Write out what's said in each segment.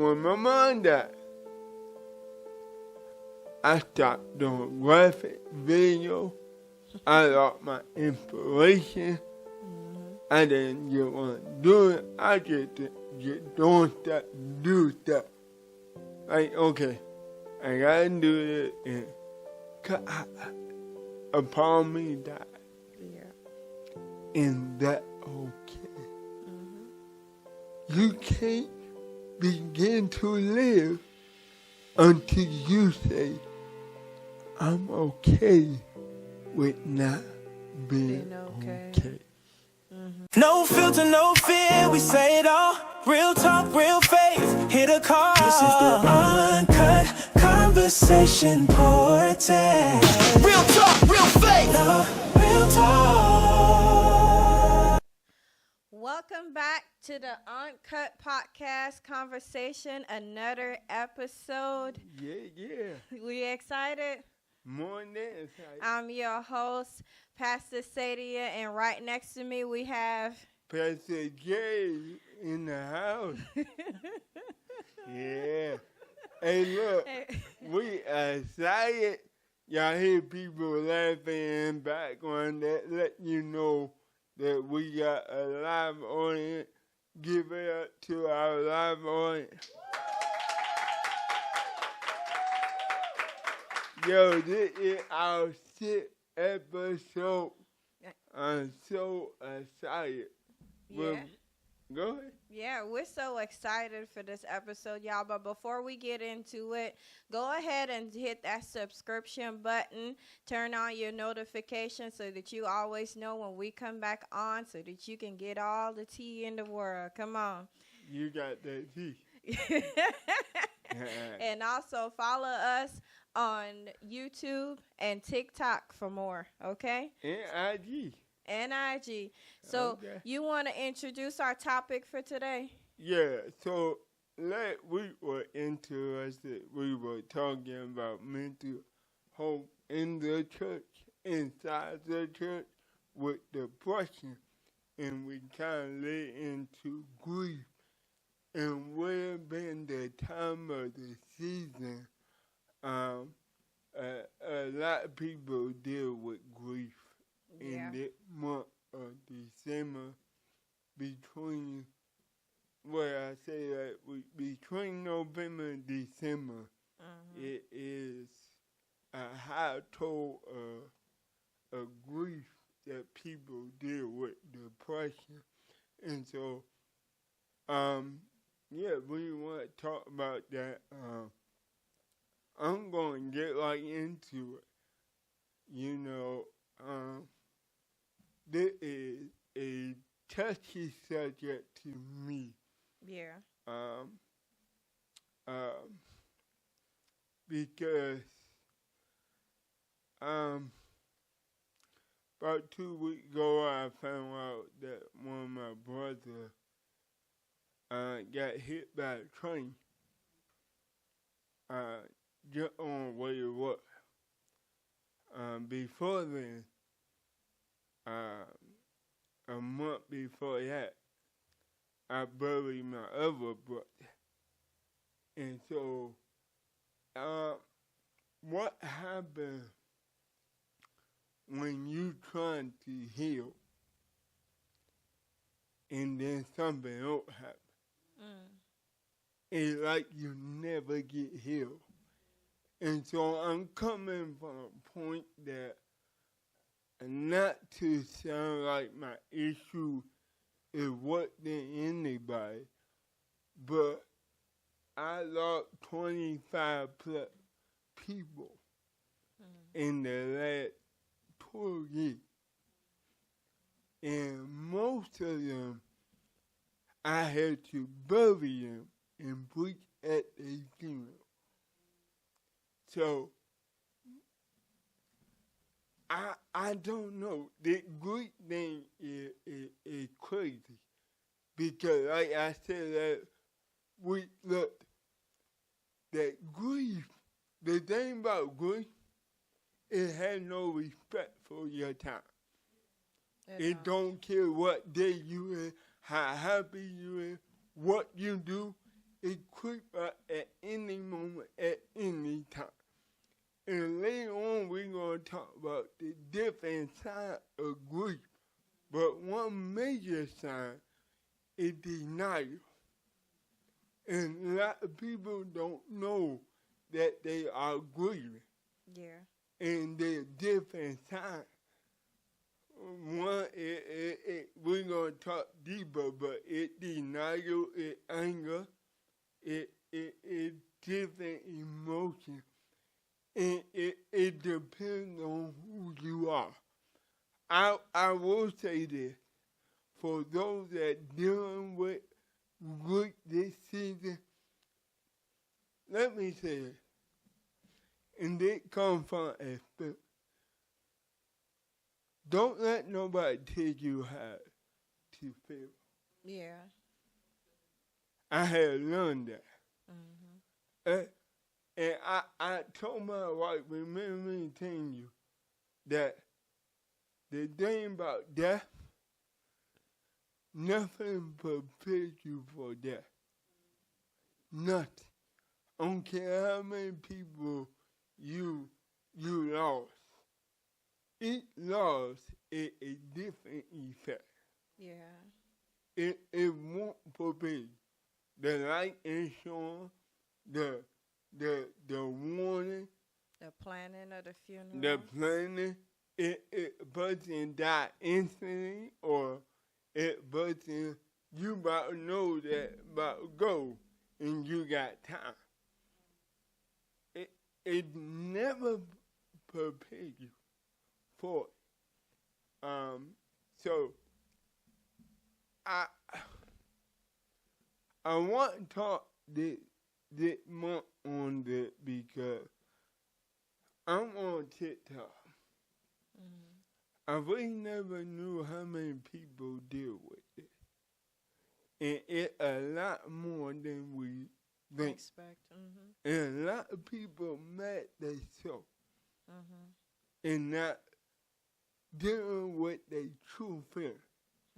when my mom died, I stopped doing graphic video. I lost my inspiration. I didn't just want to do it. I just doing stuff, do stuff. Like, okay, I gotta do this. And a part of me died. Yeah. And that okay. You can't begin to live until you say, I'm okay with not being okay. No filter, no fear, we say it all. Real talk, real faith, hit a call. This is the Uncut Conversation Podcast. Real talk, real faith, real talk. Welcome back to the Uncut Podcast Conversation, another episode. Yeah. We excited? More than excited. I'm your host, Pastor Sadia, and right next to me we have Pastor Jay in the house. Yeah. Hey, look, we excited. Y'all hear people laughing in the background. That let you know that we got a live audience. Give it up to our live audience. Yo, this is our 6th episode. I'm so excited. Yeah. Go ahead. Yeah, we're so excited for this episode, y'all. But before we get into it, go ahead and hit that subscription button. Turn on your notifications so that you always know when we come back on, so that you can get all the tea in the world. Come on. You got that tea. And also follow us on YouTube and TikTok for more, okay? And IG. So okay. You want to introduce our topic for today? Yeah, so last week was interesting. We were talking about mental health in the church, inside the church, with depression. And we kind of led into grief. And we're been the time of the season. A lot of people deal with grief in the month of December between November and December. It is a high toll of grief that people deal with, depression. And so, we want to talk about that. I'm going to get right into it. You know, this is a touchy subject to me. Yeah. Because about 2 weeks ago, I found out that one of my brothers got hit by a train. Just on the way to work. Before then, a month before that, I buried my other brother. And so, what happens when you trying to heal and then something else happens? It's like you never get healed. And so I'm coming from a point that, not to sound like my issue is what than anybody, but I lost 25 plus people in the last 2 years. And most of them, I had to bury them and preach at a funeral. So, I don't know. The grief thing is crazy. Because like I said that we look, that grief, the thing about grief, it has no respect for your time. It don't care what day you in, how happy you in, what you do. it creep up at any moment, at any time. And later on, we're going to talk about the different side of grief. But one major sign is denial. And a lot of people don't know that they are grieving. Yeah. And they're different signs. One, we're going to talk deeper, but it denial, it anger, it different emotions. And it depends on who you are. I will say this, for those that dealing with grief this season, let me say it, and it comes from experience. Don't let nobody tell you how to feel. Yeah. I had learned that. Mm-hmm. And I told my wife, remember me telling you, that the thing about death, nothing prepares you for death. Nothing. I don't care how many people you lost. Each loss is a different effect. Yeah. It won't prepare you. The life insurance, the warning, The planning of the funeral. the planning, it person die instantly, or it person you about to know that about to go and you got time. It never prepares you for it. So I want to talk this month on that because I'm on TikTok. I really never knew how many people deal with it. And it's a lot more than we think. Expect. Mm-hmm. And a lot of people mad themselves Mm-hmm. and not dealing with their true fear.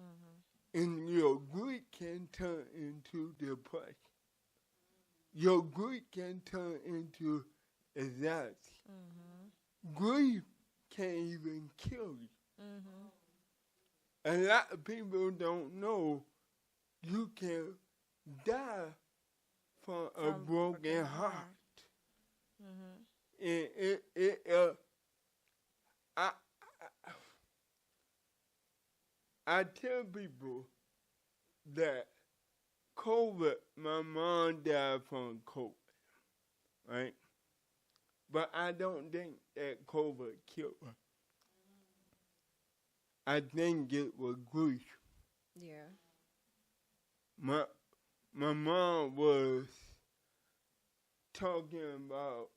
Mm-hmm. And your grief can turn into depression. Your grief can turn into anxiety. Mm-hmm. Grief can't even kill you. Mm-hmm. A lot of people don't know you can die from a broken heart. Mm-hmm. And I tell people that COVID, my mom died from COVID, right? But I don't think that COVID killed her. I think it was grief. Yeah. My mom was talking about.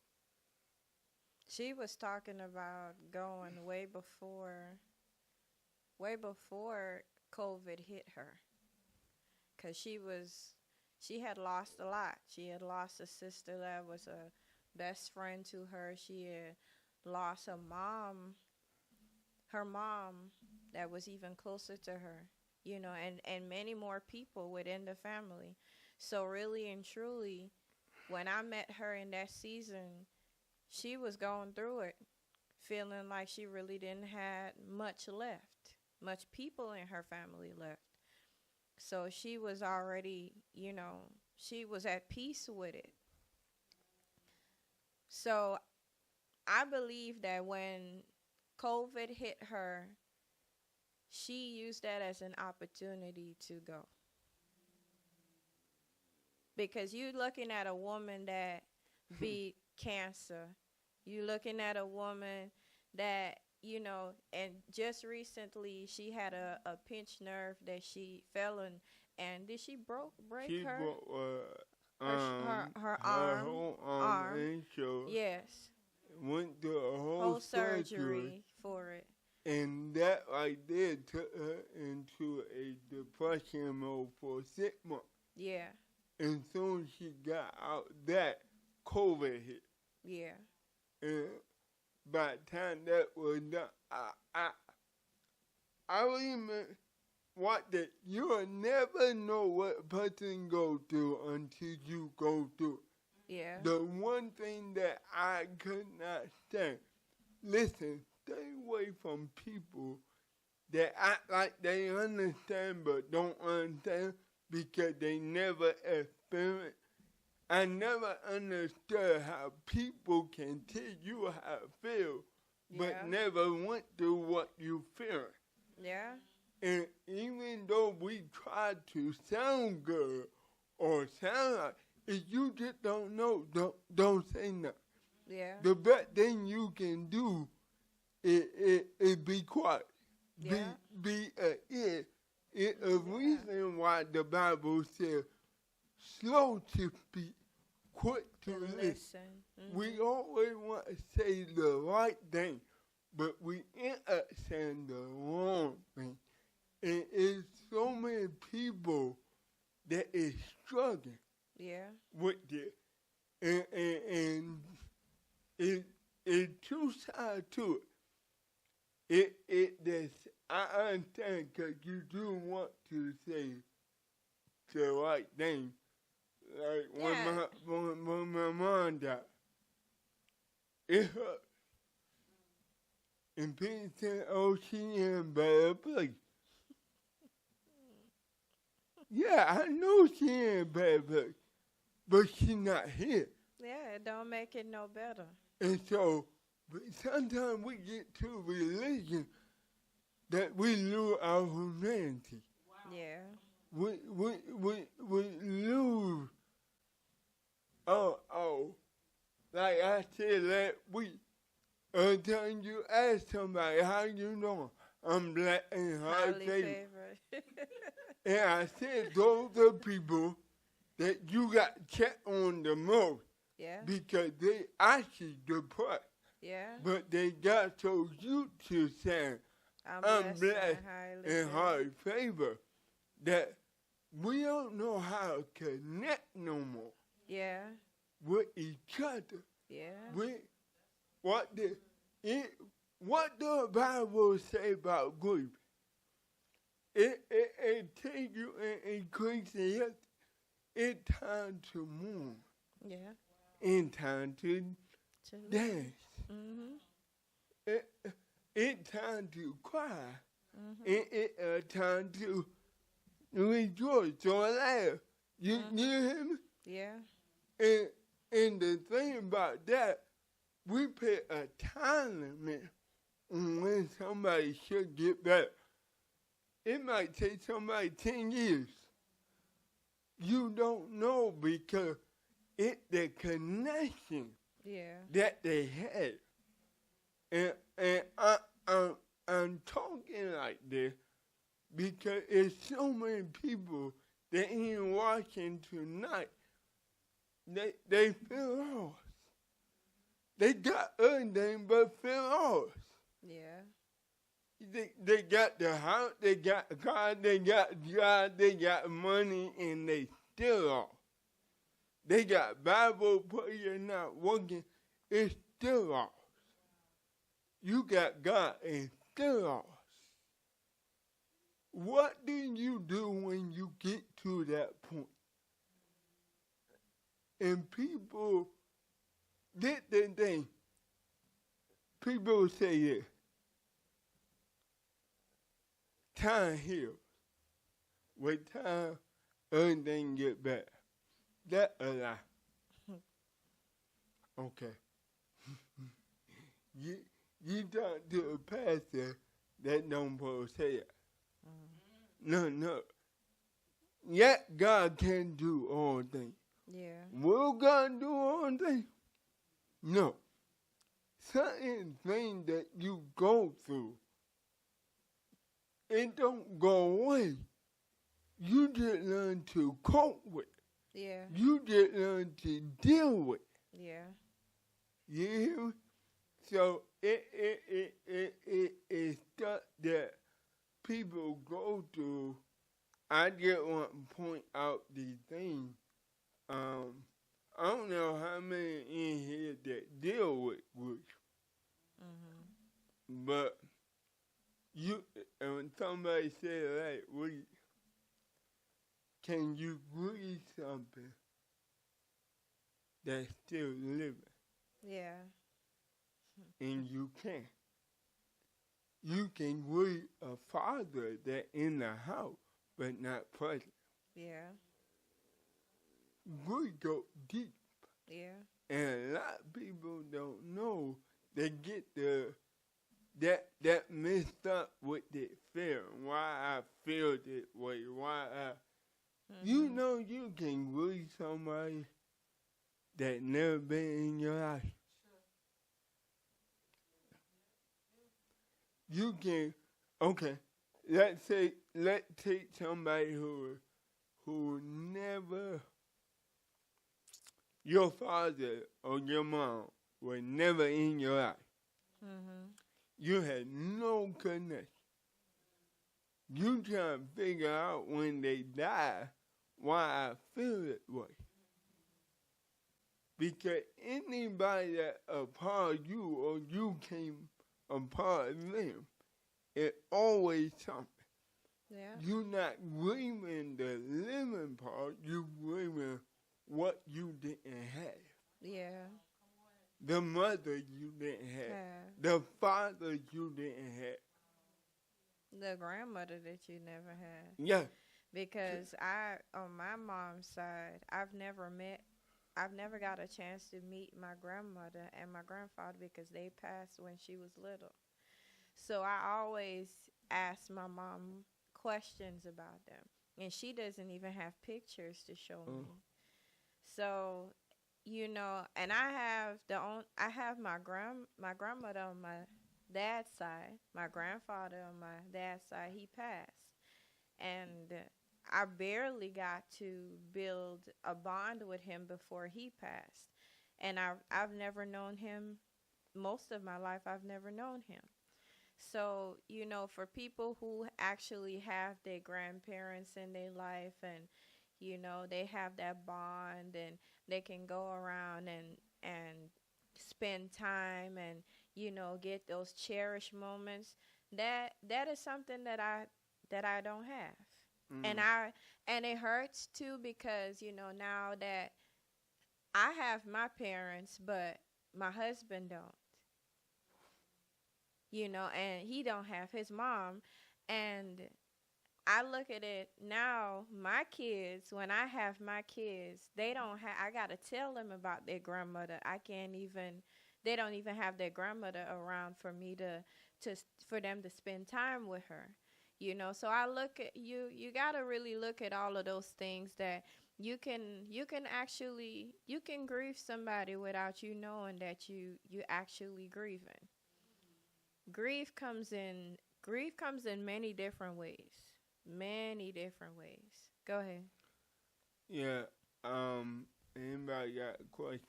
She was talking about going way before COVID hit her. 'Cause she had lost a lot. She had lost a sister that was a best friend to her. She had lost her mom that was even closer to her, and many more people within the family. So really and truly, when I met her in that season, she was going through it, feeling like she really didn't have much people in her family left. So she was already, she was at peace with it. So I believe that when COVID hit her, she used that as an opportunity to go. Because you're looking at a woman that beat cancer. You're looking at a woman that, and just recently she had a pinched nerve that she fell in, and did she break She her? Her arm. whole arm. And shoulder. Yes. Went through a whole surgery for it. And that right there took her into a depression mode for 6 months. Yeah. And soon as she got out, that COVID hit. Yeah. And by the time that was done, I remember you'll never know what a person go through until you go through it. Yeah. The one thing that I could not stand, listen, stay away from people that act like they understand but don't understand because they never experienced. I never understood how people can tell you how to feel, but never went through what you feel. Yeah. And even though we try to sound good or sound like, if you just don't know, don't say nothing. Yeah. The best thing you can do is be quiet. Yeah. Be a ear. It's a reason why the Bible says, slow to speak, quick to listen. Mm-hmm. We always want to say the right thing, but we end up saying the wrong thing. And it's so many people that is struggling with it. And it's two sides to it. I understand because you do want to say the right thing. Like when my mom died, it hurt. And people said, oh, she in a bad place. Yeah, I know she in a bad place, but she not here. Yeah, it don't make it no better. And so, but sometimes we get to religion that we lose our humanity. Wow. Yeah. We lose. Like I said last week, every time you ask somebody how you know, I'm black and highly favored. And I said those are people that you got to check on the most. Yeah. Because they actually depressed. Yeah. But they got so used to saying, I'm blessed and highly favored that we don't know how to connect no more. Yeah. With each other. Yeah. What the Bible say about grieving? It takes you and increases it. It's time to mourn. Yeah. In time to dance. Mm-hmm. It's time to cry. Mm-hmm. It's time to rejoice or laugh. You hear me? Yeah. And the thing about that, we put a time limit on when somebody should get better. It might take somebody 10 years. You don't know because it's the connection that they had. And I'm talking like this because there's so many people that ain't watching tonight. They feel lost. They got everything but feel lost. Yeah. They got the house, they got the car, they got job, they got money, and they still lost. They got Bible, but you're not working, it's still lost. You got God and still lost. What do you do when you get to that point? And people, this the thing, people say this, time heals. With time, everything get better. That's a lie. Okay. You talk to a pastor that don't supposed to say it. No. Yet God can do all things. Yeah. Will God do all things? No. Certain things that you go through, it don't go away. You just learn to cope with it. Yeah. You just learn to deal with it. Yeah. You hear me? So it's stuff that people go through. I just want to point out these things. I don't know how many in here that deal with grief. But when somebody I said last week, can you grieve something that's still living? Yeah. And you can. You can grieve a father that's in the house, but not present. Yeah. Grief go deep. Yeah. And a lot of people don't know they get that messed up with the feeling. Why I feel this way. Why I you know you can grieve somebody that never been in your life. You can let's take somebody who never your father or your mom were never in your life. You had no connection. You try to figure out when they die why I feel that way. Because anybody that a part of you or you came a part of them, it always something. Yeah. You're not grieving the living part, you're grieving what you didn't have. Yeah. The mother you didn't have. Yeah. The father you didn't have. The grandmother that you never had. Yeah. Because on my mom's side, I've never got a chance to meet my grandmother and my grandfather because they passed when she was little. So I always ask my mom questions about them. And she doesn't even have pictures to show me. So, you know, and I have my grandmother on my dad's side, my grandfather on my dad's side, he passed. And I barely got to build a bond with him before he passed. And I've never known him, most of my life I've never known him. So, you know, for people who actually have their grandparents in their life and, you know, they have that bond and they can go around and spend time and, you know, get those cherished moments, that is something that I don't have. And it hurts too because, you know, now that I have my parents, but my husband don't. You know, and he don't have his mom. And I look at it now, my kids, when I have my kids, they don't have, I got to tell them about their grandmother. They don't even have their grandmother around for me for them to spend time with her. You know, so I look at you got to really look at all of those things that you can grieve somebody without you knowing that you actually grieving. Grief comes in many different ways. Many different ways. Go ahead. Yeah. Anybody got a question?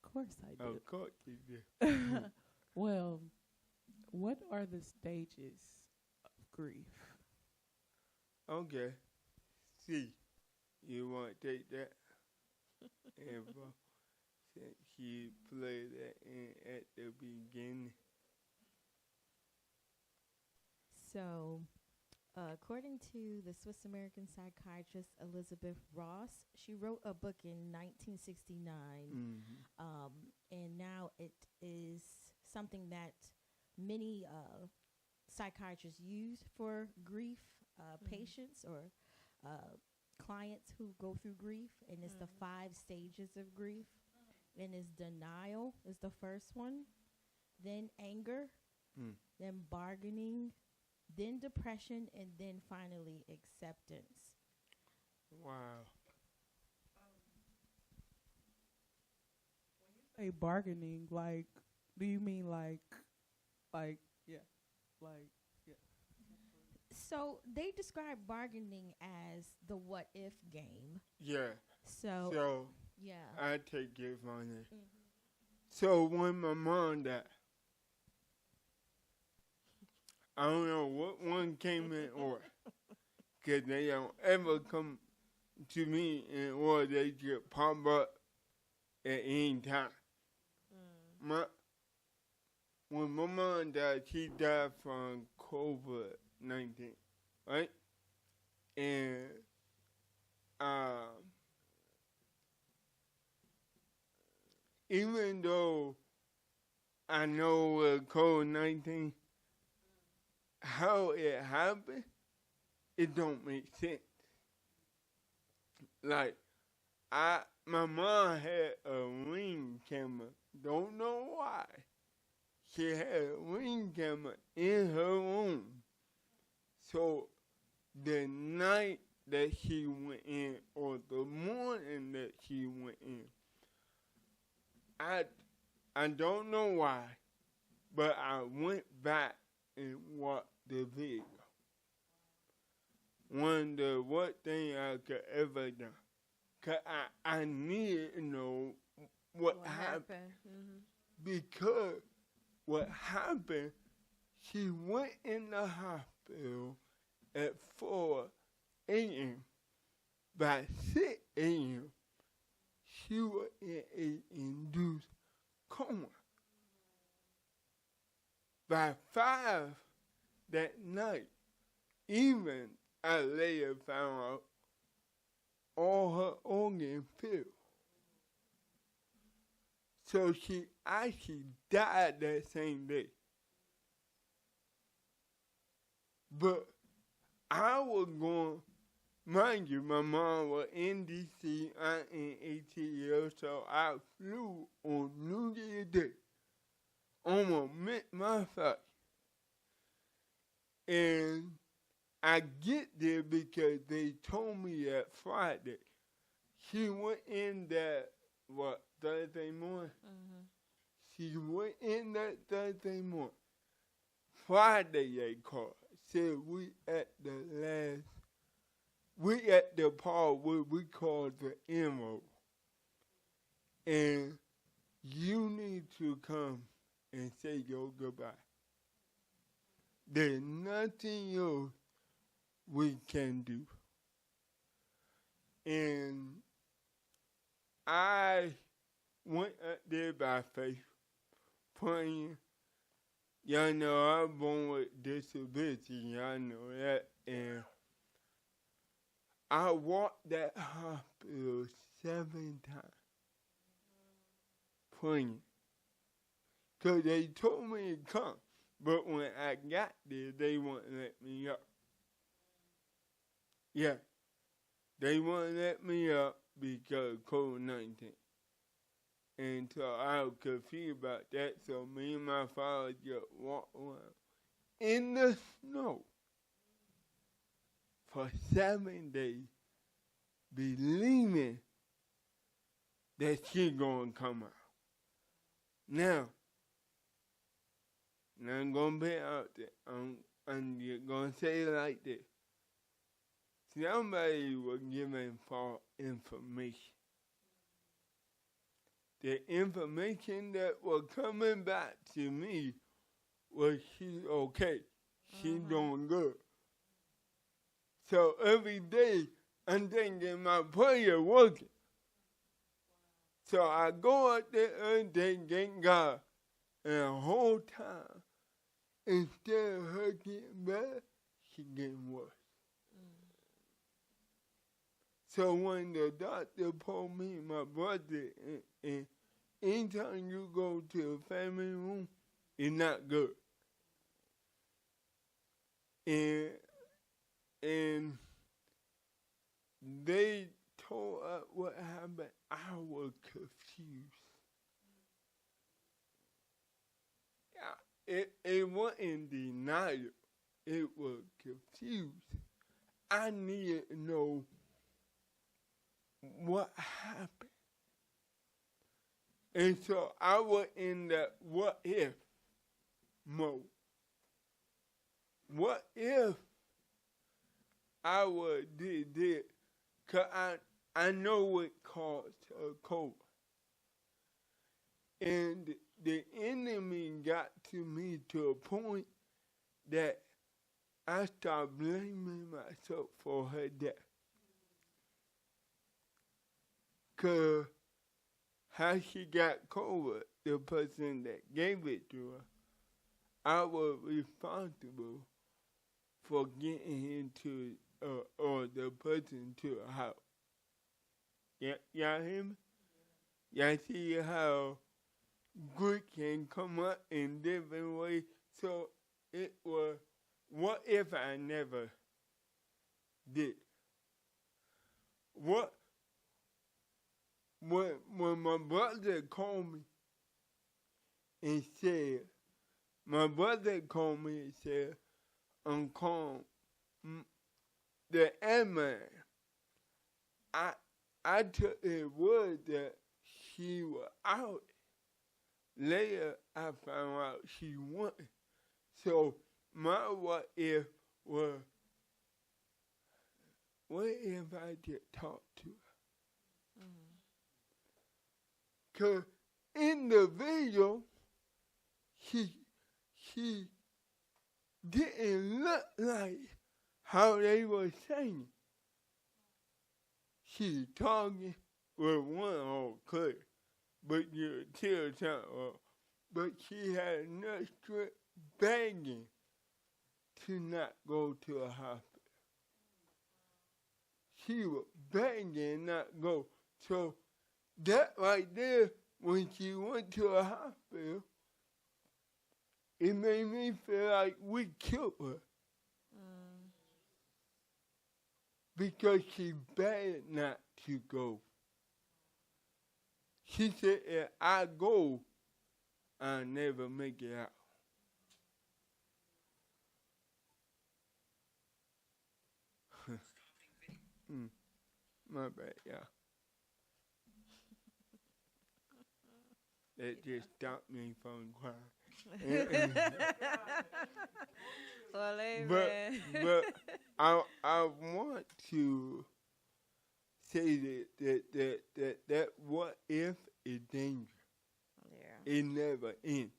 Of course I do. Of course you do. Well, what are the stages of grief? Okay. See, you want to take that? Info. Since she played that in at the beginning. So, according to the Swiss American psychiatrist Elizabeth Ross, she wrote a book in 1969, and now it is something that many psychiatrists use for grief patients or clients who go through grief, and it's the 5 stages of grief. And it's denial is the first one, then anger, then bargaining, then depression, and then finally acceptance. Wow. When you say bargaining, like, do you mean like, yeah. So they describe bargaining as the what if game. Yeah. So yeah. I take it from it. So when my mom died, I don't know what one came in order, because they don't ever come to me in order. They just pop up at any time. When my mom died, she died from COVID COVID-19, right? And even though I know COVID-19, how it happened, it don't make sense. Like, my mom had a Ring camera. Don't know why. She had a Ring camera in her room. So the night that she went in, or the morning that she went in, I don't know why, but I went back and watched the video. Wonder what thing I could ever done. Cause I need to know what happened. Because what happened, she went in the hospital at 4 a.m. By 6 a.m., she was in an induced coma. By 5 that night, even I later found out all her organs failed. So she actually died that same day. But I was going, mind you, my mom was in D.C., I'm in ATL, so I flew on New Year's Day. Almost missed my flight. And I get there because they told me that Friday. She went in that, Thursday morning? She went in that Thursday morning. Friday they called. Said we at the part where we call the Emerald. And you need to come and say your goodbye. There's nothing else we can do. And I went up there by faith, praying. Y'all know I'm born with disability, y'all know that. And I walked that hospital 7 times, praying. Because they told me to come, but when I got there, they wouldn't let me up. Yeah, they wouldn't let me up because of COVID-19. And so I was confused about that, so me and my father just walked around in the snow for 7 days, believing that she's going to come out. Now, I'm going to be out there. I'm just going to say it like this. Somebody was giving false information. The information that was coming back to me was she's okay. She's doing good. So every day, I'm thinking my prayer working. So I go out there every day, thank God. And the whole time, instead of her getting better, she getting worse. So when the doctor told me, my brother, and anytime you go to a family room, it's not good. And they told us what happened. I was confused. It wasn't denial. It was confused. I needed to know what happened. And so I was in that what if mode. What if I would did this? Because I know what caused COVID. And the enemy got to me to a point that I started blaming myself for her death. Because how she got COVID, the person that gave it to her, I was responsible for getting him to or the person to a house. Y'all hear me? Y'all see how good can come up in different ways? So it was, what if I never did? What when my brother called me and said, I'm calm. The airman, I took the word that she was out. Later, I found out she wasn't. So my what if was, what if I just talk to her? Because in the video, she didn't look like how they were saying. She talking with one arm clear, but you still talking. But she had enough strength begging to not go to a hospital. She was begging not go. So that right there, when she went to a hospital, it made me feel like we killed her. Because she begged not to go. She said, if I go, I'll never make it out. My bad, y'all. That just stopped me from crying. Well, amen. But I want to say that what if is dangerous. Yeah. It never ends.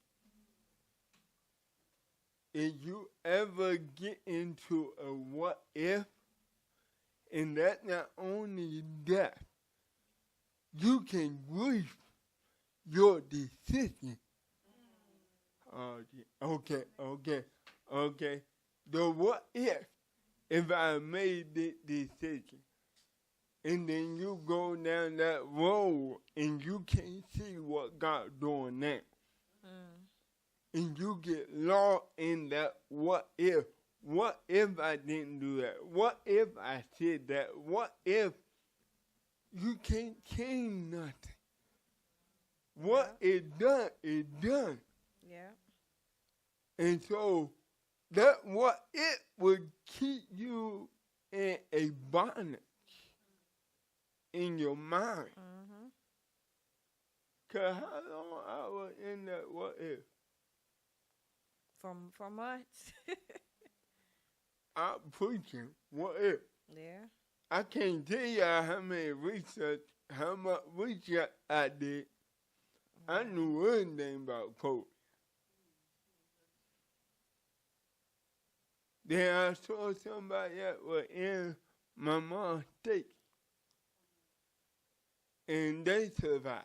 If you ever get into a what if, and that's not only death, you can grieve your decision. Okay. The what if I made this decision, and then you go down that road and you can't see what God doing now, and you get lost in that what if. What if I didn't do that? What if I said that? What if you can't change nothing? What is done is done. Yeah. And so that what it would keep you in a bondage in your mind. Cause how long I was in that what if? For months. I'm preaching what if. Yeah. I can't tell y'all how much research I did. I knew anything about COVID. Then I saw somebody that was in my mom's state, and they survived.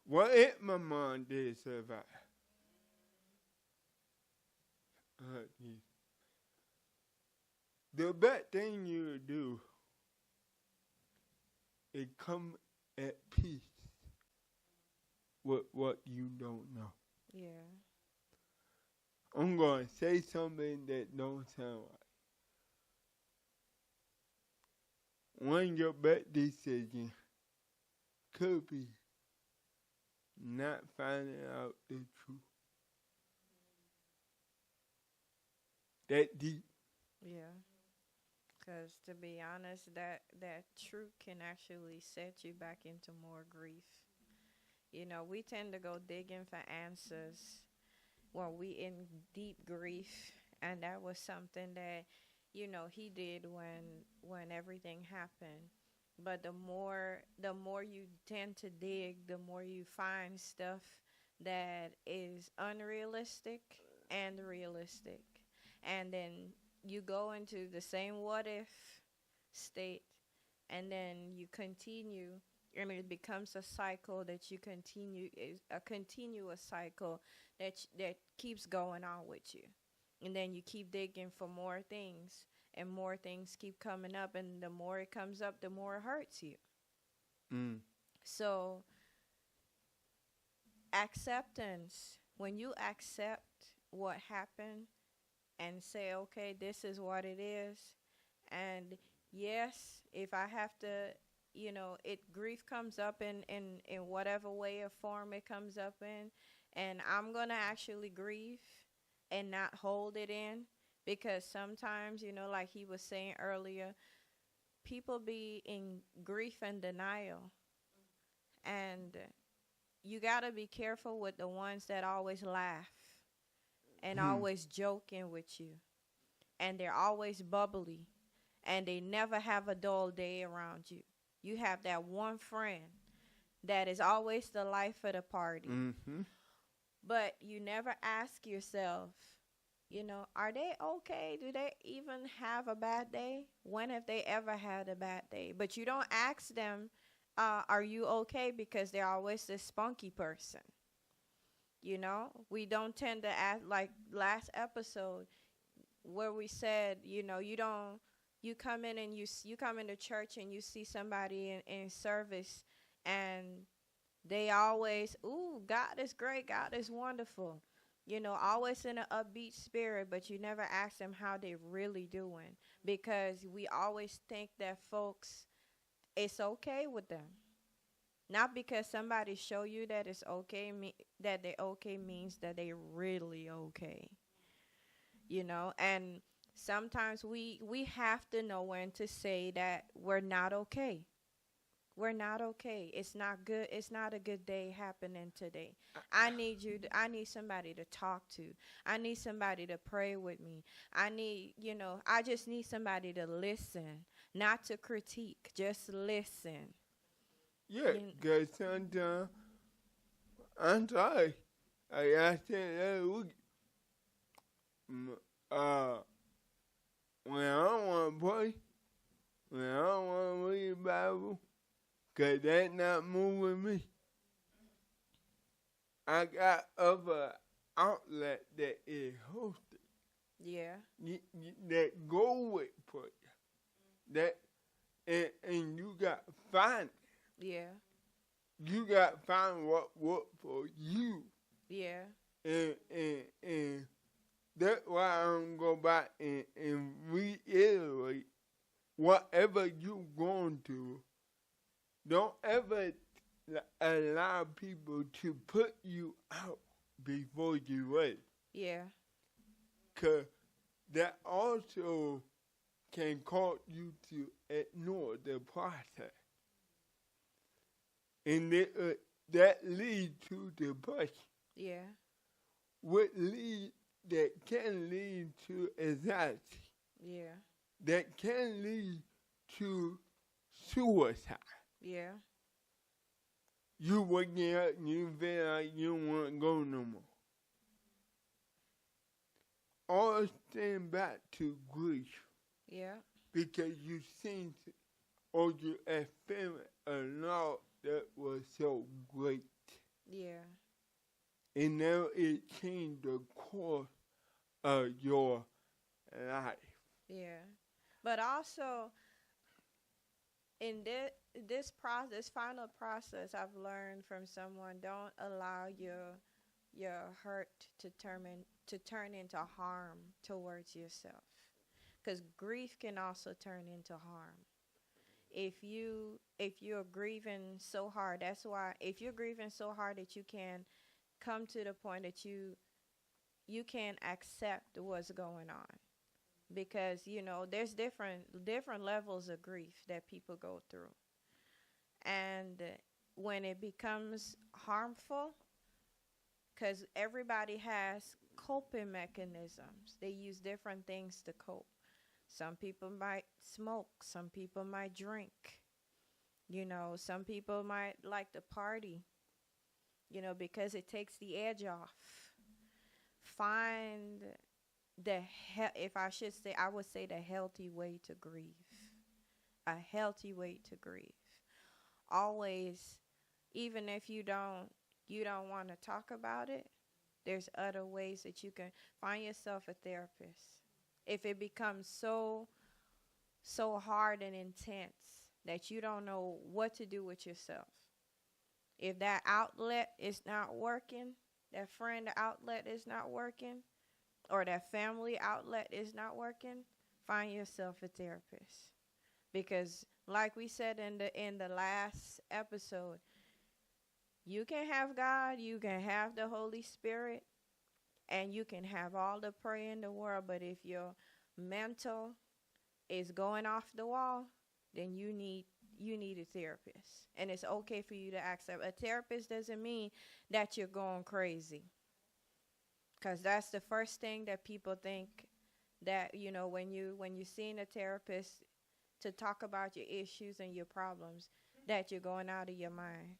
What if my mom did survive? The best thing you do is come at peace with what you don't know. Yeah. I'm going to say something that don't sound right. One of your best decisions could be not finding out the truth. That deep. Yeah. Because to be honest, that truth can actually set you back into more grief. You know, we tend to go digging for answers when we in deep grief, and that was something that, you know, he did when everything happened. But the more you tend to dig, the more you find stuff that is unrealistic and realistic. And then you go into the same what if state, and then you continue and it becomes a cycle that you continue, is a continuous cycle that keeps going on with you, and then you keep digging for more things, and more things keep coming up, and the more it comes up, the more it hurts you. Mm. So acceptance, when you accept what happened and say, okay, this is what it is, and yes, if I have to, it grief comes up in whatever way or form it comes up in, and I'm gonna actually grieve and not hold it in, because sometimes, like he was saying earlier, people be in grief and denial, and you gotta be careful with the ones that always laugh and always joking with you, and they're always bubbly, and they never have a dull day around you. You have that one friend that is always the life of the party. Mm-hmm. But you never ask yourself, are they okay? Do they even have a bad day? When have they ever had a bad day? But you don't ask them, are you okay? Because they're always this spunky person. We don't tend to ask, like last episode where we said, you come in and you come into church and you see somebody in service, and they always, ooh, God is great, God is wonderful, always in an upbeat spirit, but you never ask them how they really doing, because we always think that folks, it's okay with them. Not because somebody show you that it's okay, that they okay means that they really okay, and sometimes we have to know when to say that we're not okay. We're not okay. It's not good. It's not a good day happening today. I need somebody to talk to. I need somebody to pray with me. I just need somebody to listen, not to critique, just listen. Yeah, because sometimes, I'm sorry, I said that week, when I don't want to pray, when I don't want to read the Bible, because that's not moving me, I got other outlet that is hosted. Yeah. That go with prayer. That, and you got to find it. Yeah. You got to find what works for you. Yeah. And that's why I'm going to go back and reiterate, whatever you're going to, don't ever allow people to put you out before you're ready. Yeah. Because that also can cause you to ignore the process. And that leads to depression. Yeah. That can lead to anxiety. Yeah. That can lead to suicide. Yeah. You waking up and you feel like you don't want to go no more. All stand back to grief. Yeah. Because you seen or you experienced a lot that was so great. Yeah. And now it changed the course of your life. Yeah. But also, in this final process, I've learned from someone, don't allow your hurt to turn into harm towards yourself. Because grief can also turn into harm. If you're grieving so hard, that's why, if you're grieving so hard that you can come to the point that you can't accept what's going on, because there's different levels of grief that people go through, and when it becomes harmful, because everybody has coping mechanisms, they use different things to cope. Some people might smoke, some people might drink, some people might like to party, because it takes the edge off. Find I would say the healthy way to grieve. A healthy way to grieve. always, even if you don't want to talk about it, there's other ways that you can find yourself a therapist. If it becomes so hard and intense that you don't know what to do with yourself, if that outlet is not working, that friend outlet is not working, or that family outlet is not working, find yourself a therapist. Because like we said in the last episode, you can have God, you can have the Holy Spirit, and you can have all the prayer in the world, but if your mental is going off the wall, then you need a therapist. And it's okay for you to accept. A therapist doesn't mean that you're going crazy. Because that's the first thing that people think, that, you know, when you're seeing a therapist to talk about your issues and your problems, that you're going out of your mind.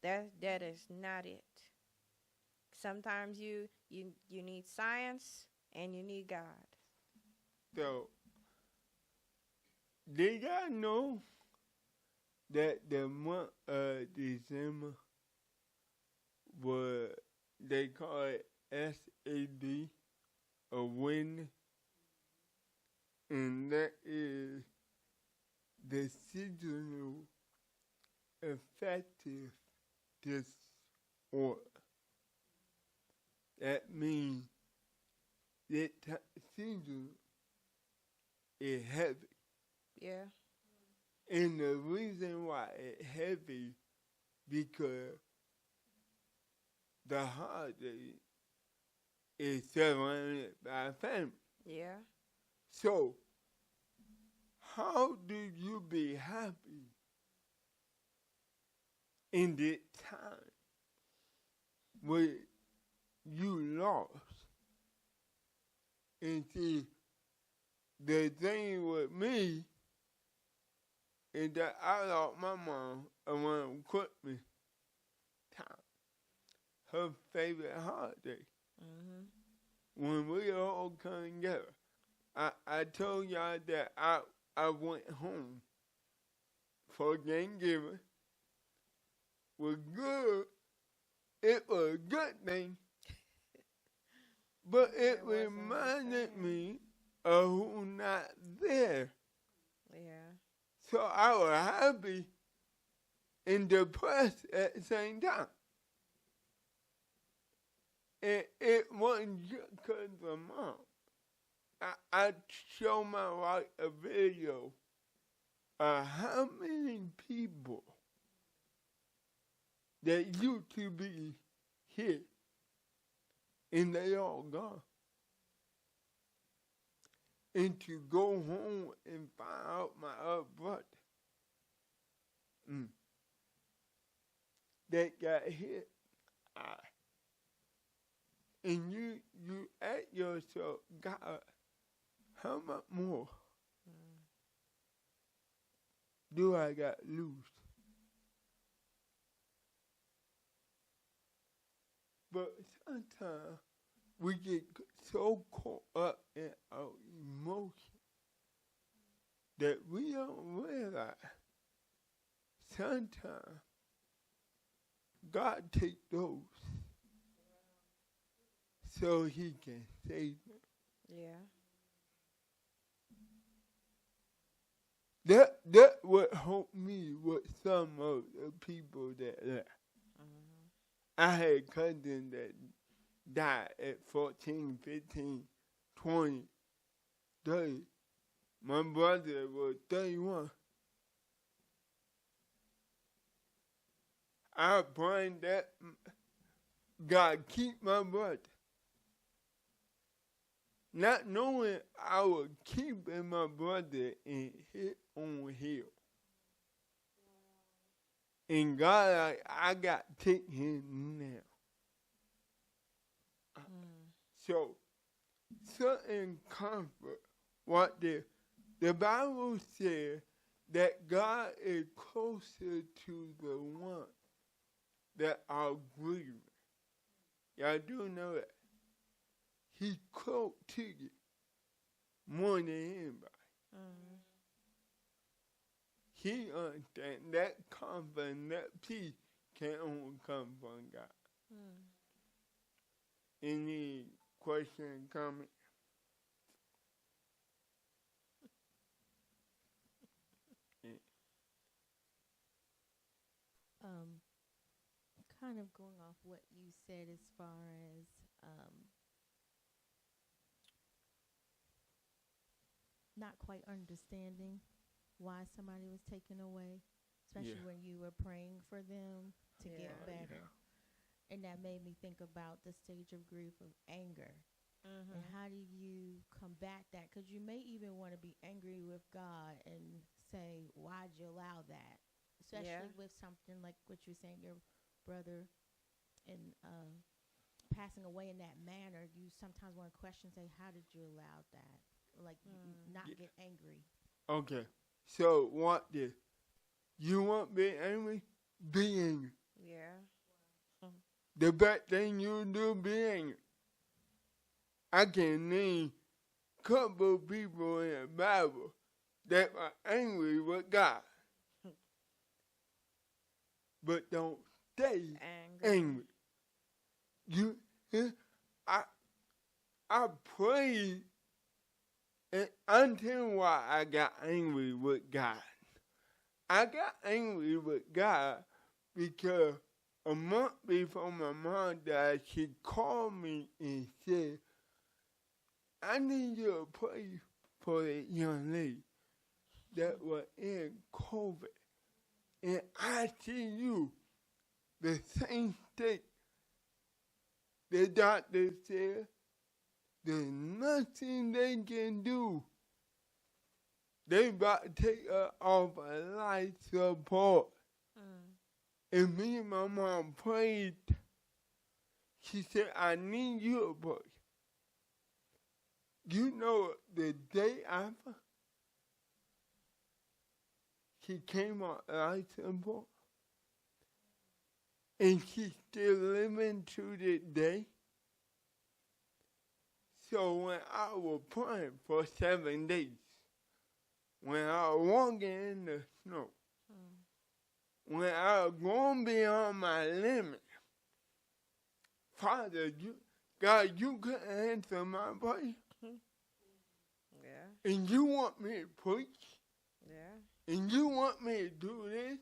That is not it. Sometimes you need science and you need God. So, did y'all know that the month of December was, they call it SAD, awareness, and that is the seasonal affective disorder. That means that season is heavy. Yeah. And the reason why it's heavy, because the holiday is surrounded by family. Yeah. So, how do you be happy in this time where you lost? And see, the thing with me is that I lost my mom around Christmas time, her favorite holiday. Mm-hmm. When we all come together, I told y'all that I went home for Thanksgiving. Was good. It was a good thing. But it reminded me of who not there. Yeah. So I was happy and depressed at the same time. And it wasn't just because of mom. I showed my wife a video of how many people that used to be here and they all gone. And to go home and find out my other brother that got hit. And you ask yourself, God, how much more do I got lose? But sometimes we get so caught up in our emotions that we don't realize sometimes God takes those so he can save them. Yeah. That would help me with some of the people that left. I had cousins that died at 14, 15, 20, 30. My brother was 31. I pray that God keep my brother. Not knowing I was keeping my brother in his own hell. And God, like, I got to take him now. So, certain comfort, what the Bible says that God is closer to the one that are grieving. Y'all do know that. He's close to you more than anybody. he understands that comfort and that peace can only come from God. Any question, comment? Kind of going off what you said as far as not quite understanding why somebody was taken away, especially when you were praying for them to get better. And that made me think about the stage of grief of anger. And how do you combat that? Because you may even want to be angry with God and say, why'd you allow that? Especially with something like what you're saying, your brother and passing away in that manner. You sometimes want to question, say, how did you allow that? Like, not get angry. Okay. So, what this? You want to be angry? Be angry. Yeah. The best thing you do, be angry. I can name a couple of people in the Bible that are angry with God. But don't stay angry. I prayed, and I'm telling you why I got angry with God. I got angry with God because a month before my mom died, she called me and said, I need you to pray for that young lady that was in COVID. And I see you, the same state. The doctor said there's nothing they can do. They about to take her off a life support. And me and my mom prayed. She said, I need you to pray. You know, the day after, she came on life support. And she's still living to this day. So when I was praying for 7 days, when I was walking in the snow, when I was going beyond my limit, Father, God, you couldn't answer my prayer. Yeah. And you want me to preach? Yeah. And you want me to do this?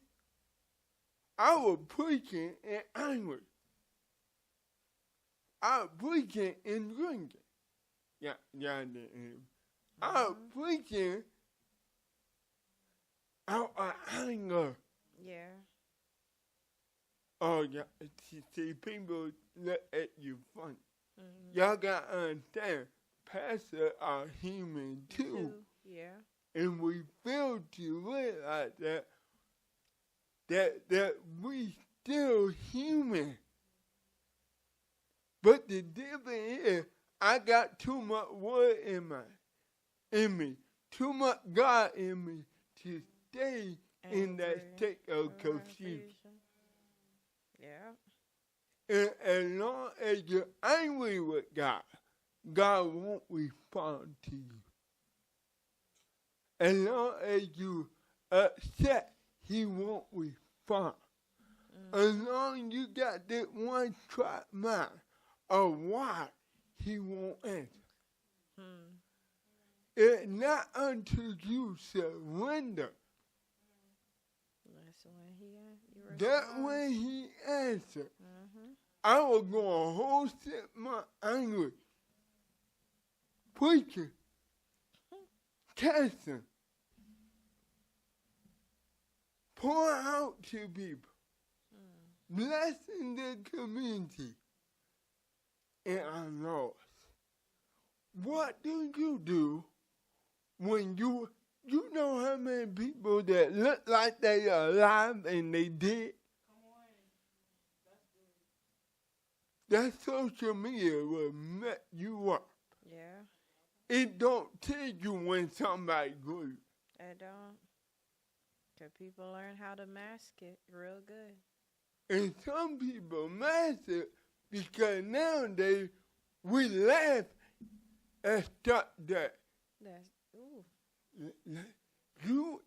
I was preaching in anger. I was preaching and drinking. Yeah, didn't. I was preaching out of anger. Yeah. Oh, yeah. See, people look at you funny. Y'all got to understand, pastors are human too. Yeah. And we fail to realize that we still human. But the difference is, I got too much word in me, too much God in me to stay in that state of confusion. Yeah. And as long as you're angry with God, God won't respond to you. As long as you upset, He won't respond. As long as you got that one track mind of why, He won't answer. It's not until you surrender. That's when He answered. I was going whole set my anger, preaching, casting, pouring out to people, blessing the community, and I'm lost. What do you do when you know how many people that look like they are alive and they dead? That social media will mess you up. Yeah. It don't tell you when somebody grieves. It don't. Because people learn how to mask it real good. And some people mask it because nowadays we laugh at stuff that That's, ooh.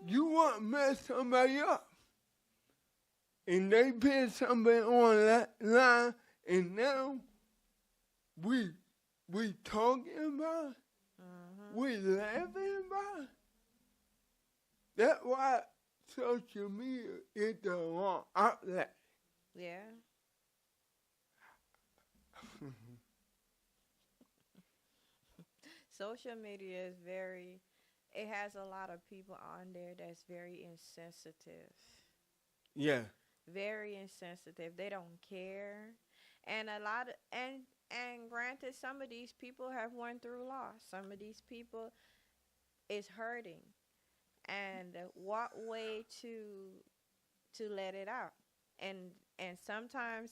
You want to mess somebody up. And they put something on that line, and now we talking about it. We laughing about it. That's why social media is the wrong outlet. Yeah. Social media is it has a lot of people on there that's very insensitive. Yeah. Very insensitive. They don't care. And and granted, some of these people have went through loss. Some of these people is hurting. And what way to let it out? And sometimes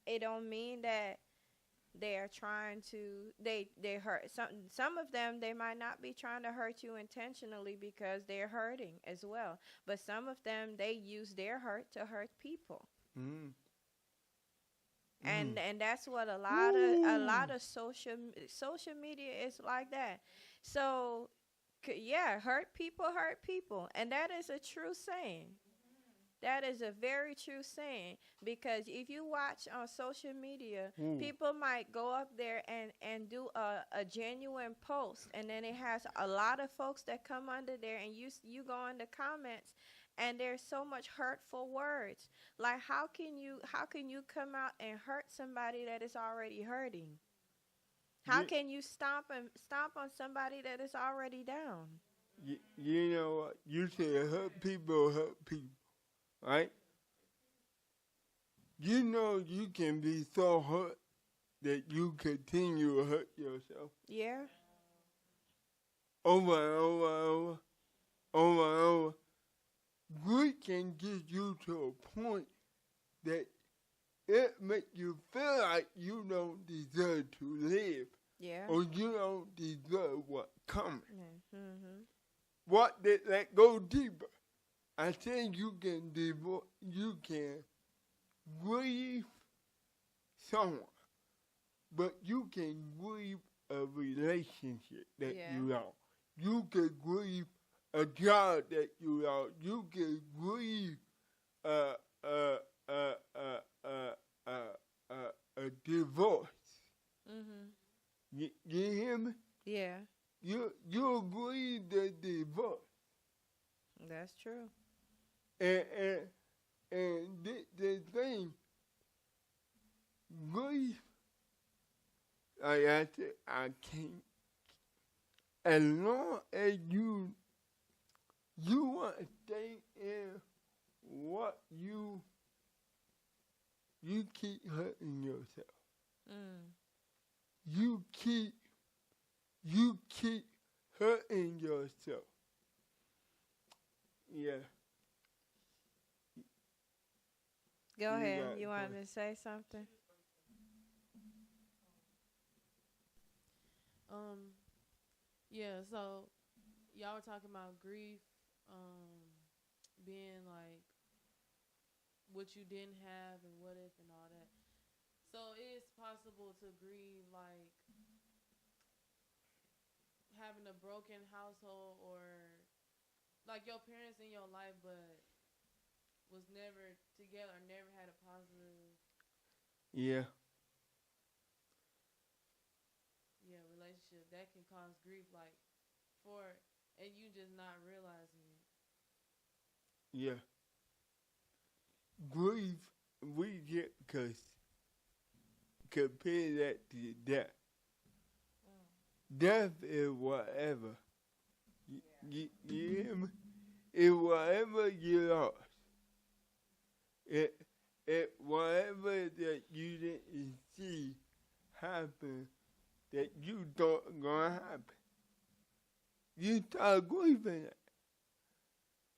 it don't mean that they are trying to they hurt some of them. They might not be trying to hurt you intentionally because they're hurting as well, but some of them, they use their hurt to hurt people. And that's what a lot of social media is like that. So yeah, hurt people, and that is a true saying. That is a very true saying, because if you watch on social media, people might go up there and do a genuine post, and then it has a lot of folks that come under there, and you go in the comments, and there's so much hurtful words. Like, how can you come out and hurt somebody that is already hurting? How can you stomp on somebody that is already down? You know what? You say hurt people, right? You know you can be so hurt that you continue to hurt yourself. Yeah. Over and over and over. Grief can get you to a point that it makes you feel like you don't deserve to live. Yeah. Or you don't deserve what's coming. Mm-hmm. What did that go deeper? I think you can grieve someone, but you can grieve a relationship that you lost. You can grieve a job that you lost. You can grieve a divorce. You hear me? Yeah. You grieve the divorce. That's true. And the thing, grief, like I said, I can't. As long as you want to stay in what you keep hurting yourself. You keep hurting yourself. Yeah. Go ahead. You wanted to say something? Yeah, so y'all were talking about grief, being like what you didn't have and what if and all that. So it is possible to grieve like having a broken household, or like your parents in your life but was never together or never had a positive relationship. That can cause grief, like, and you just not realizing it. Yeah. Grief, we get, compare that to death. Death is whatever. You hear me? It's whatever you lost. It whatever that you didn't see happen that you thought gonna happen. You start grieving it.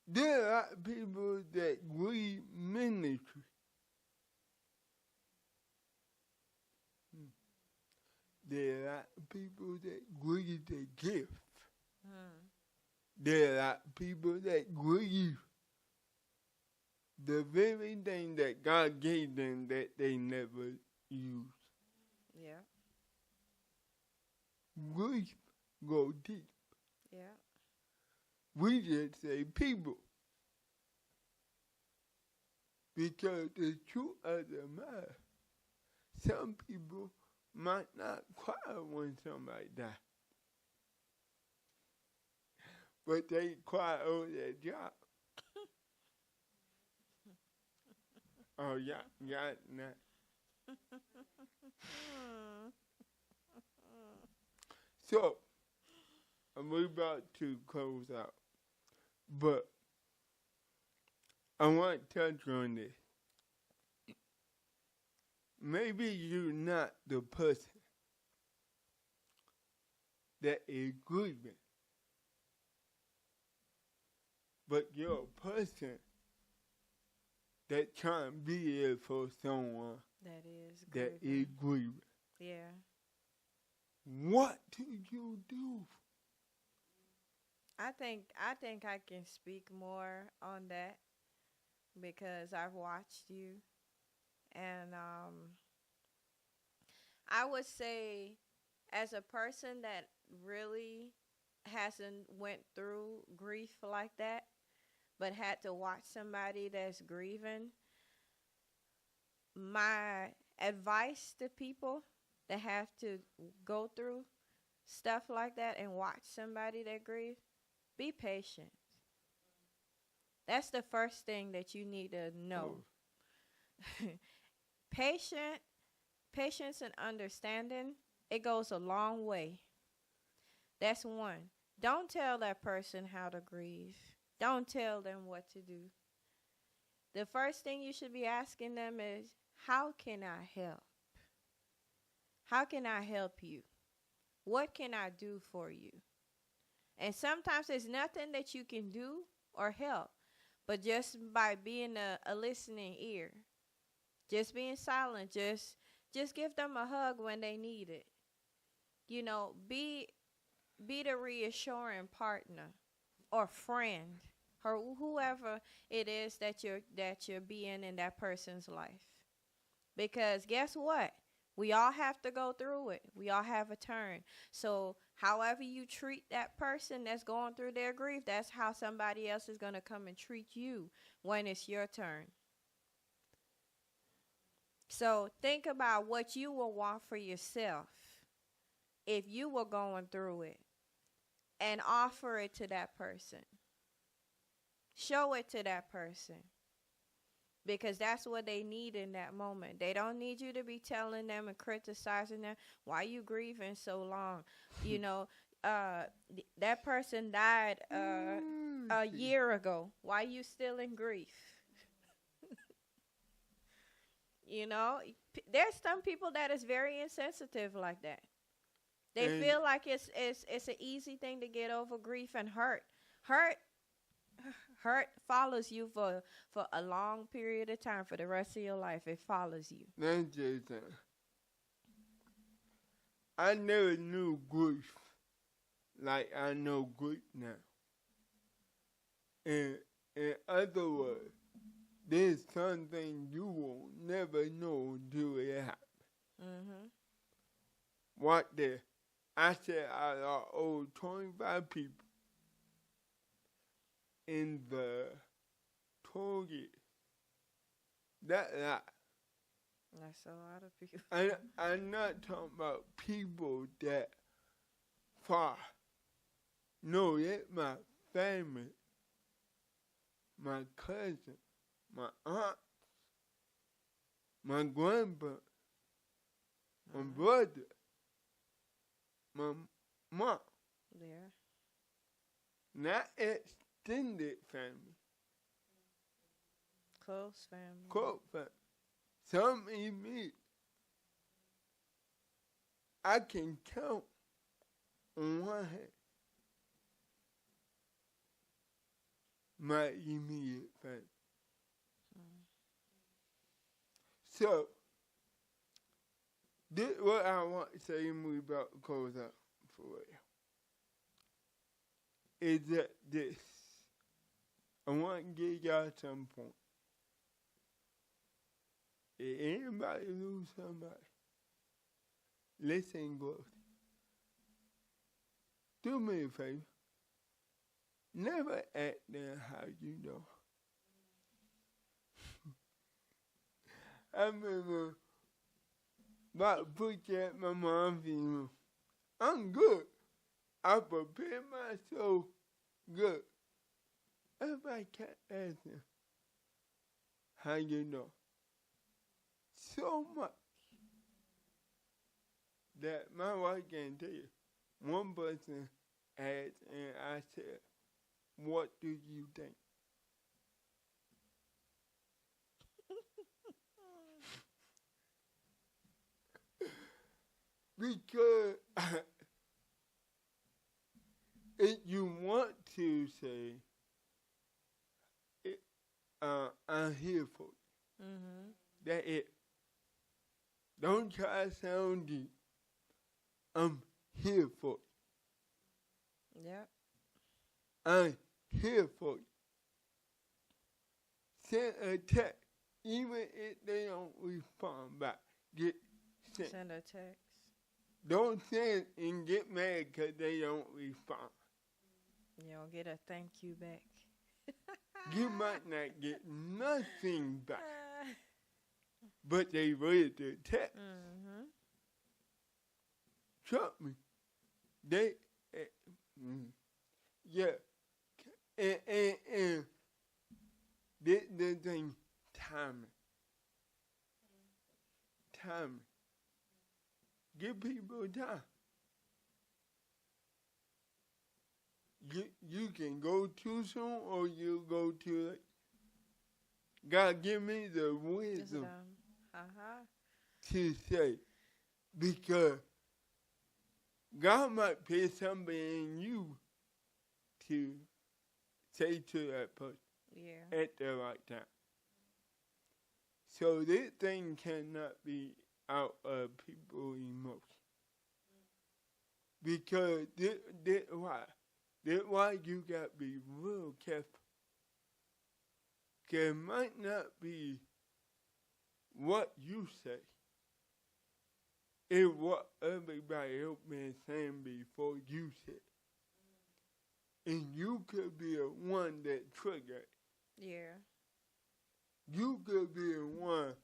There are a lot of people that grieve ministry. There are a lot of people that grieve the gift. There are a lot of people that grieve the very thing that God gave them that they never used. Yeah. Grief go deep. Yeah. We just say people. Because the truth of the matter, some people might not cry when somebody dies. But they cry over their job. Oh, yeah, nah. So, we're about to close out. But I want to touch on this. Maybe you're not the person that is grieving, but you're a person that trying to be there for someone that is grieving. Yeah. What do you do? I think I can speak more on that because I've watched you, and I would say, as a person that really hasn't went through grief like that, but had to watch somebody that's grieving, my advice to people that have to go through stuff like that and watch somebody that grieve, be patient. That's the first thing that you need to know. Patience and understanding, it goes a long way. That's one. Don't tell that person how to grieve. Don't tell them what to do. The first thing you should be asking them is, how can I help? How can I help you? What can I do for you? And sometimes there's nothing that you can do or help, but just by being a listening ear, just being silent, just give them a hug when they need it. You know, be the reassuring partner or friend or whoever it is that you're being in that person's life. Because guess what? We all have to go through it. We all have a turn. So however you treat that person that's going through their grief, that's how somebody else is going to come and treat you when it's your turn. So think about what you will want for yourself if you were going through it, and offer it to that person. Show it to that person. Because that's what they need in that moment. They don't need you to be telling them and criticizing them. Why you grieving so long? You know, that person died a year ago. Why you still in grief? You know, there's some people that is very insensitive like that. They feel like it's an easy thing to get over grief and hurt. Hurt follows you for a long period of time, for the rest of your life. It follows you. That's just I never knew grief like I know grief now. In other words, there's something you will never know until it happens. Mm-hmm. What the? I said out of over 25 people in the target. That's a lot. That's a lot of people. I'm not talking about people that far. No, that's my family, my cousin, my aunt, my grandpa, my brother, my mom. Yeah. Not extended family. Close family. Close family. Some immediate. I can count on one hand my immediate family. So, this is what I want to say when we about to close out for real. Is that this. I want to give y'all some points. If anybody lose somebody, listen close. Do me a favor. never act there how you know. I remember about to put you at my mom's funeral. I'm good. I prepared myself good. Everybody kept asking, how you know? So much that my wife can tell you. One person asked, and I said, what do you think? Because if you want to say, I'm here for you. Mm-hmm. That's it. Don't try to sound deep. I'm here for you. Yep. I'm here for you. Send a text, even if they don't respond back. Send a text. Don't send and get mad because they don't respond. You don't get a thank you back. You might not get nothing back, but they read the text. Mm-hmm. Trust me. They, yeah. And the thing, timing. Timing. Give people time. You can go too soon or you go too late. God give me the wisdom to say, because God might put something in you to say to that person at the right time. So this thing cannot be out of people's emotions. Because that's why you got to be real careful. Because it might not be what you say. It's what everybody else been saying before you said. And you could be the one that triggered. Yeah. You could be the one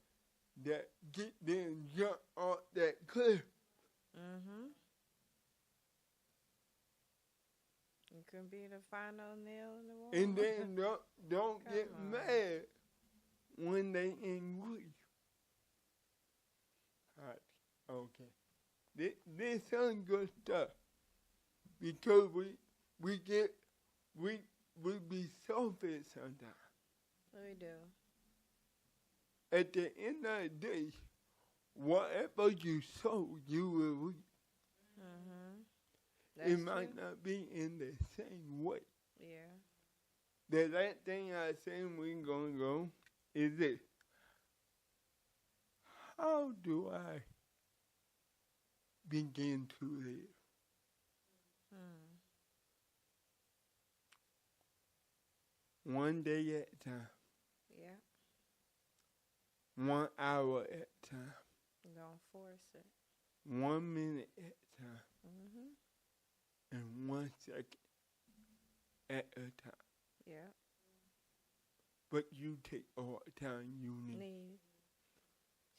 that get them jump off that cliff. Mm-hmm. It could be the final nail in the wall. And then don't get mad when they angry. All right, okay. This some good stuff because we be selfish sometimes. We do. At the end of the day, whatever you sow, you will reap. Mm-hmm. It might not be in the same way. Yeah. The last thing I say we're going to go is this. How do I begin to live? One day at a time. Yeah. 1 hour at a time. Don't force it. 1 minute at a time. Mm-hmm. And 1 second at a time. Yeah. But you take all the time you need.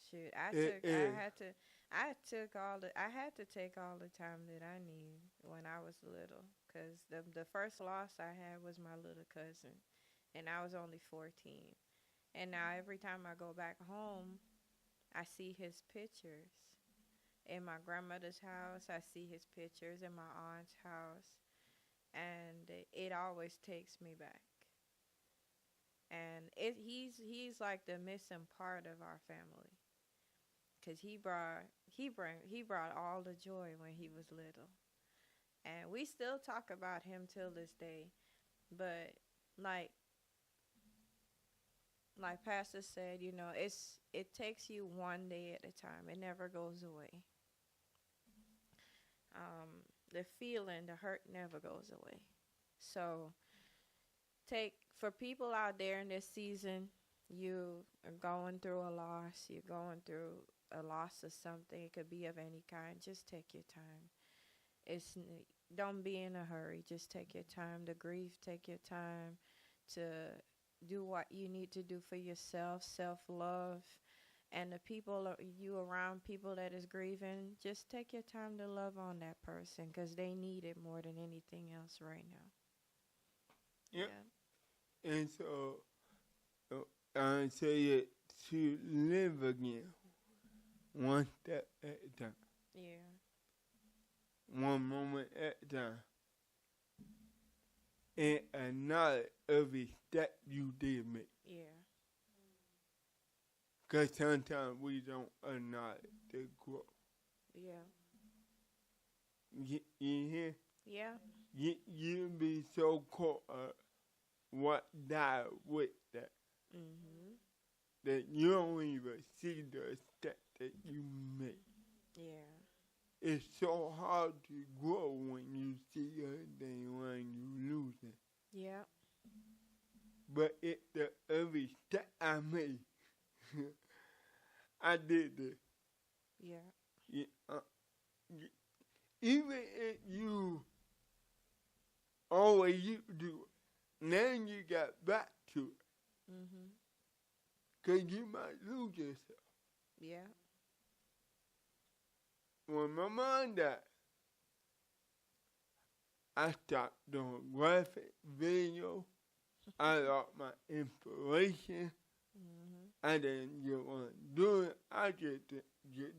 Shoot, I had to take all the time that I need when I was little, cause the first loss I had was my little cousin, and I was only 14. And now every time I go back home, I see his pictures. In my grandmother's house, I see his pictures. In my aunt's house, and it always takes me back. And he's like the missing part of our family. Cause he brought all the joy when he was little, and we still talk about him till this day. But like Pastor said, you know, it takes you one day at a time. It never goes away. The feeling, the hurt never goes away. So for people out there in this season, you are going through a loss. You're going through a loss of something. It could be of any kind. Just take your time. don't be in a hurry. Just take your time to grieve. Take your time to do what you need to do for yourself, self-love. And the people you around people that is grieving, just take your time to love on that person because they need it more than anything else right now. Yep. Yeah. And so I say it to live again, one step at a time. Yeah. One moment at a time. And acknowledge every step you did make. Yeah. Because sometimes we don't acknowledge the growth. Yeah. You hear? Yeah. You be so caught up what died with that. Mm-hmm. That you don't even see the step that you make. Yeah. It's so hard to grow when you see everything when you lose it. Yeah. But every step I made, I did this. Yeah. Even if you always used to do it, now you got back to it. Mm-hmm. Because you might lose yourself. Yeah. When my mom died, I stopped doing graphic video. I lost my inspiration. Mm-hmm. I didn't get want to do it. I just get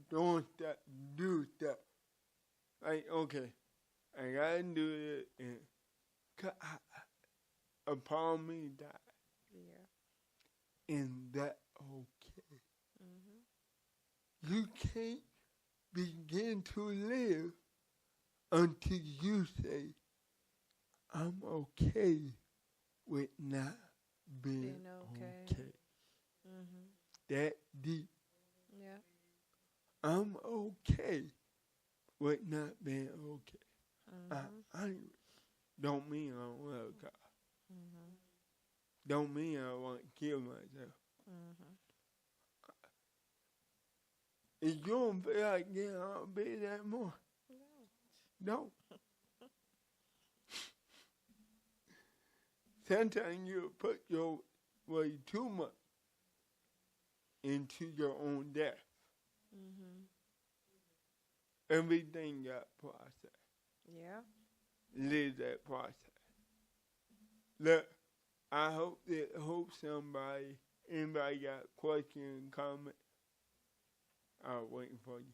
doing stuff, do stuff. Like, okay, I gotta do it, and upon me died. Yeah. And that okay. Mm-hmm. You can't begin to live until you say, I'm okay with not being okay. Mm-hmm. That deep. Yeah. I'm okay with not being okay. Mm-hmm. I don't mean I don't love God. Mm-hmm. Don't mean I want to kill myself. Mm-hmm. If you don't feel like getting out of bed that more, no. Sometimes you put your way too much into your own death. Mm-hmm. Everything got processed. Yeah. Live that process. Look, I hope anybody got questions, comments. I was waiting for you.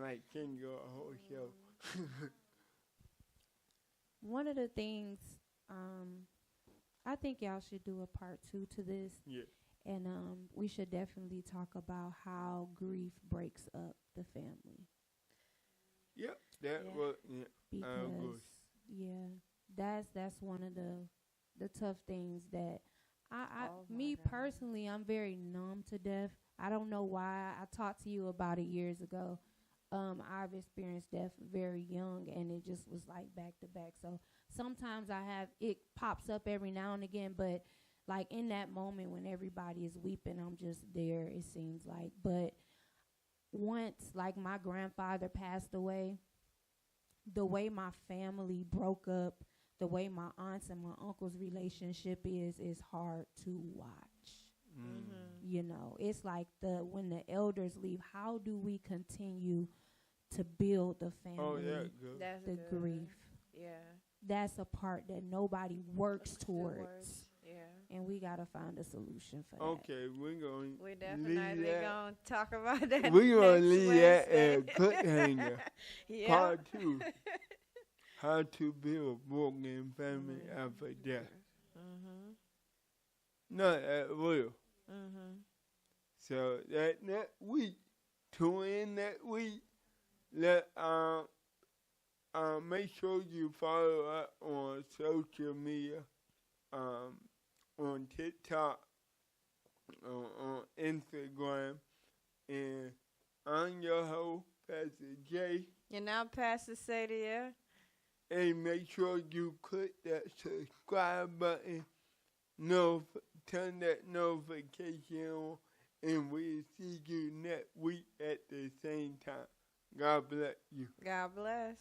Like, can you go a whole show? One of the things, I think y'all should do a part 2 to this. Yeah. And we should definitely talk about how grief breaks up the family. Yep, that was, yeah. Because, that's one of the tough things that me personally, I'm very numb to death. I don't know why. I talked to you about it years ago. I've experienced death very young, and it just was like back to back. So sometimes it pops up every now and again, but like in that moment when everybody is weeping, I'm just there, it seems like. But once, like, my grandfather passed away, the way my family broke up, the way my aunts and my uncles' relationship is hard to watch. Mm-hmm. You know, it's like when the elders leave, how do we continue to build the family? Oh, yeah, good. That's the good. grief. Yeah. That's a part that nobody works towards. Yeah. And we got to find a solution for that. Okay, We're definitely going to talk about that. We're going to next leave that Wednesday. at cliffhanger. Yeah. Part 2. How to build a broken family after death. Mm-hmm. Not at will. Mm-hmm. So that week, tune in that week. Make sure you follow up on social media, on TikTok, on Instagram, and I'm your host, Pastor J. And I'm Pastor Sadia. And make sure you click that subscribe button, turn that notification on, and we'll see you next week at the same time. God bless you. God bless.